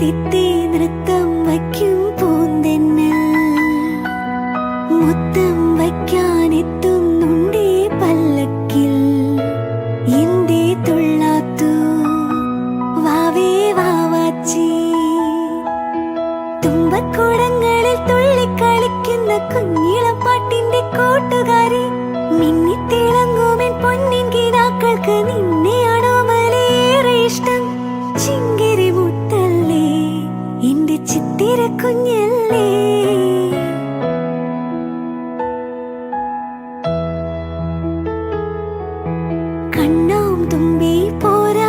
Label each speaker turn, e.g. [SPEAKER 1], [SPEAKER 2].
[SPEAKER 1] മെതിത്തെ നൃത്തം വയ്ക്കും പൂന്തെന്നൽ മുത്തം വയ്ക്കാനെത്തുന്നുണ്ടേ പല്ലക്കിൽ എന്തേ തുള്ളാത്തു വാവേ വാവാച്ചി തുമ്പക്കുടങ്ങളിൽ തുള്ളിക്കളിക്കുന്ന കുഞ്ഞിളം പാട്ടിന്റെ കൂട്ടുകാരി മിന്നിത്തിളങ്ങുമെൻ പൊന്നിൻ കിനാക്കൾക്ക് നിന്നെയാണോ മലേറെ ഇഷ്ടം ചിങ്കിരി മുത്തല്ലേ എന്റെ ചിത്തിര കുഞ്ഞല്ലേ കണ്ണാം തുമ്പി പോരാ